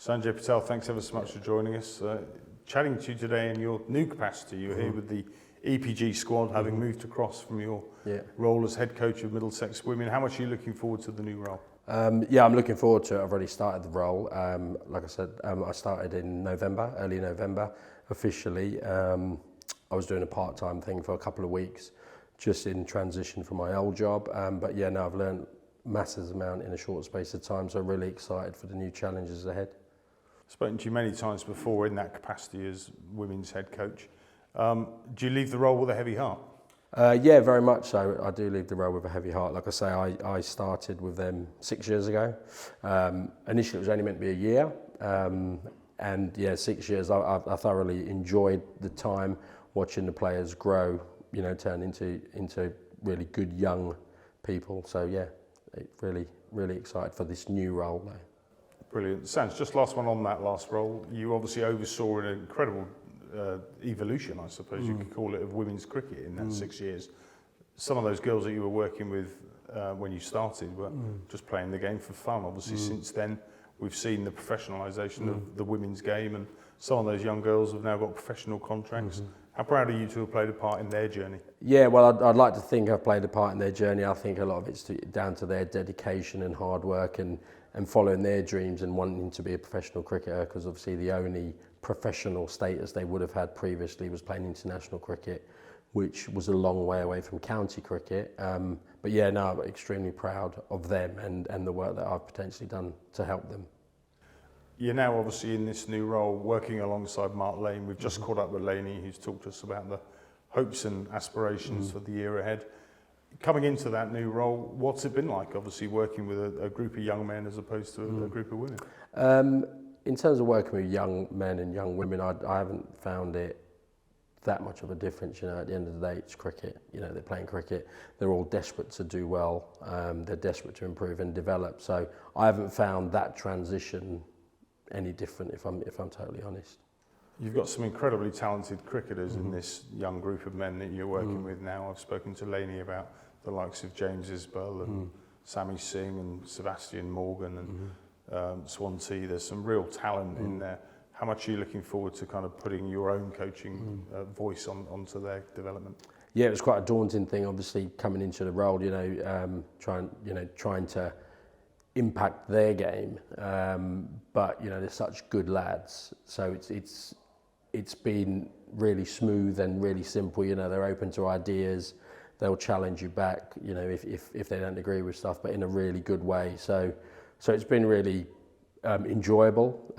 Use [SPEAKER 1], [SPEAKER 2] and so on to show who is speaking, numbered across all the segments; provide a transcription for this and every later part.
[SPEAKER 1] Sanjay, Patel, thanks ever so much for joining us. Chatting to you today in your new capacity. You're here with the EPG squad, having moved across from your role as head coach of Middlesex Women. How much are you looking forward to the new role?
[SPEAKER 2] Yeah, I'm looking forward to it. I've already started the role. Like I said, I started in November, early November, officially. I was doing a part-time thing for a couple of weeks, just in transition from my old job. But yeah, now I've learned massive amount in a short space of time, so I'm really excited for the new challenges ahead.
[SPEAKER 1] I've spoken to you many times before in that capacity as women's head coach. Do you leave the role with a heavy heart?
[SPEAKER 2] Yeah, very much so. I do leave the role with a heavy heart. Like I say, I started with them 6 years ago. Initially, it was only meant to be a year. And yeah, 6 years, I thoroughly enjoyed the time watching the players grow, you know, turn into really good young people. So yeah, really excited for this new role now.
[SPEAKER 1] Brilliant. Sanj, just last one on that last role. You obviously oversaw an incredible evolution, I suppose you could call it, of women's cricket in that 6 years. Some of those girls that you were working with when you started were just playing the game for fun. Obviously, since then, we've seen the professionalisation of the women's game, and some of those young girls have now got professional contracts. How proud are you to have played a part in their journey? Yeah,
[SPEAKER 2] well, I'd like to think I've played a part in their journey. I think a lot of it's down to their dedication and hard work and following their dreams and wanting to be a professional cricketer, because obviously the only professional status they would have had previously was playing international cricket, which was a long way away from county cricket. But yeah, no, I'm extremely proud of them and the work that I've potentially done to help them.
[SPEAKER 1] You're now obviously in this new role working alongside Mark Lane. We've just caught up with Laney, who's talked to us about the hopes and aspirations for the year ahead. Coming into that new role, what's it been like, obviously working with a group of young men as opposed to a group of women?
[SPEAKER 2] In terms of working with young men and young women, I haven't found it that much of a difference. You know, at the end of the day, it's cricket. You know, they're playing cricket. They're all desperate to do well. They're desperate to improve and develop. So I haven't found that transition any different, if I'm totally honest.
[SPEAKER 1] You've got some incredibly talented cricketers in this young group of men that you're working with now. I've spoken to Laney about the likes of James Isbell and Sammy Singh and Sebastian Morgan and Swansea. There's some real talent in there. How much are you looking forward to kind of putting your own coaching voice onto their development?
[SPEAKER 2] Yeah, it was quite a daunting thing, obviously, coming into the role. You know, trying to impact their game, but you know, they're such good lads, so it's been really smooth and really simple. You know, they're open to ideas, they'll challenge you back, you know, if they don't agree with stuff, but in a really good way. So it's been really enjoyable.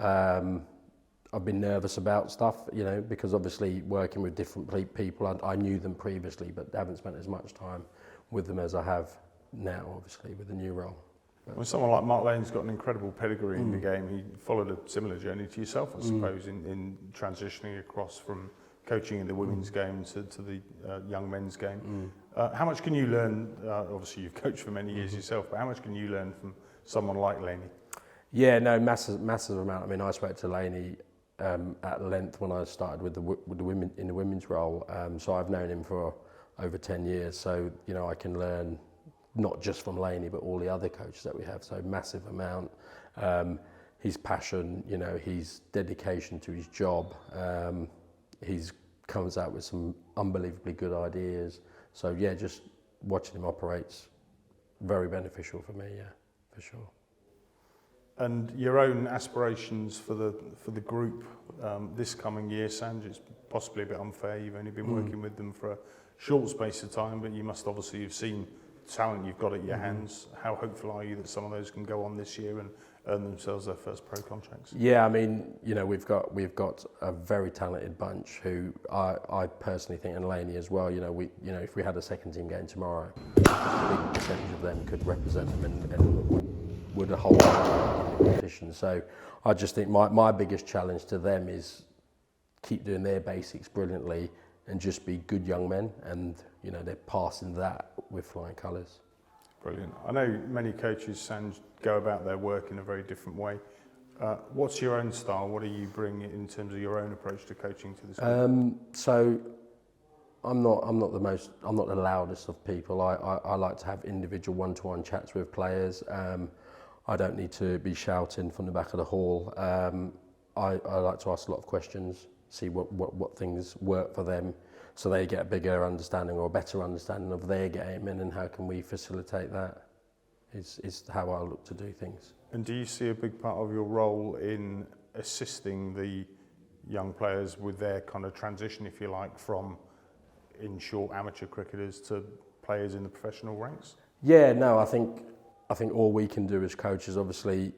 [SPEAKER 2] I've been nervous about stuff, you know, because obviously working with different people, I knew them previously, but haven't spent as much time with them as I have now, obviously, with the new role.
[SPEAKER 1] Well, someone like Mark Lane's got an incredible pedigree in the game. He followed a similar journey to yourself, I suppose, in transitioning across from coaching in the women's game to the young men's game. How much can you learn? Obviously, you've coached for many years yourself, but how much can you learn from someone like Laney?
[SPEAKER 2] Yeah, no, massive amount. I mean, I spoke to Laney at length when I started with the women in the women's role. So I've known him for over 10 years. So you know, I can learn not just from Laney, but all the other coaches that we have. So massive amount. His passion, you know, his dedication to his job. He's comes out with some unbelievably good ideas. So yeah, just watching him operate's very beneficial for me. Yeah, for sure.
[SPEAKER 1] And your own aspirations for the group this coming year, Sanj, it's possibly a bit unfair. You've only been working with them for a short space of time, but you must obviously have seen talent you've got at your hands. How hopeful are you that some of those can go on this year and earn themselves their first pro contracts?
[SPEAKER 2] Yeah, I mean, you know, we've got a very talented bunch who I personally think, and Laney as well. You know, if we had a second team game tomorrow, a big percentage of them could represent them and would hold in the competition. So I just think my biggest challenge to them is keep doing their basics brilliantly and just be good young men, and you know, they're passing that with flying colours.
[SPEAKER 1] Brilliant. I know many coaches, Sanj, go about their work in a very different way. What's your own style? What do you bring in terms of your own approach to coaching to this game?
[SPEAKER 2] So I'm not the loudest of people. I like to have individual one-to-one chats with players. I don't need to be shouting from the back of the hall. I like to ask a lot of questions, see what things work for them, so they get a bigger understanding or a better understanding of their game, and then how can we facilitate that is how I look to do things.
[SPEAKER 1] And do you see a big part of your role in assisting the young players with their kind of transition, if you like, from, in short, amateur cricketers to players in the professional ranks?
[SPEAKER 2] Yeah, no, I think all we can do as coaches, obviously,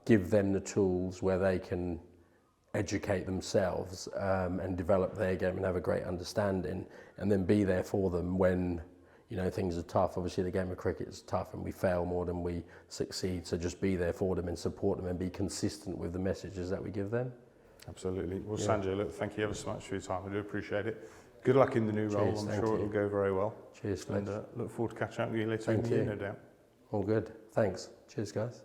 [SPEAKER 2] give them the tools where they can educate themselves and develop their game and have a great understanding, and then be there for them when, you know, things are tough. Obviously, the game of cricket is tough and we fail more than we succeed, so just be there for them and support them and be consistent with the messages that we give them.
[SPEAKER 1] Absolutely. Well,
[SPEAKER 2] Yeah.
[SPEAKER 1] Sanjay, look, thank you ever so much for your time. I do appreciate it. Good luck in the new role.
[SPEAKER 2] Cheers,
[SPEAKER 1] I'm
[SPEAKER 2] thank
[SPEAKER 1] sure
[SPEAKER 2] you.
[SPEAKER 1] it'll go very well.
[SPEAKER 2] Cheers, Fletch.
[SPEAKER 1] And look forward to catching up with you later
[SPEAKER 2] Thank
[SPEAKER 1] in the year,
[SPEAKER 2] you.
[SPEAKER 1] no doubt.
[SPEAKER 2] All good. Thanks. Cheers, guys.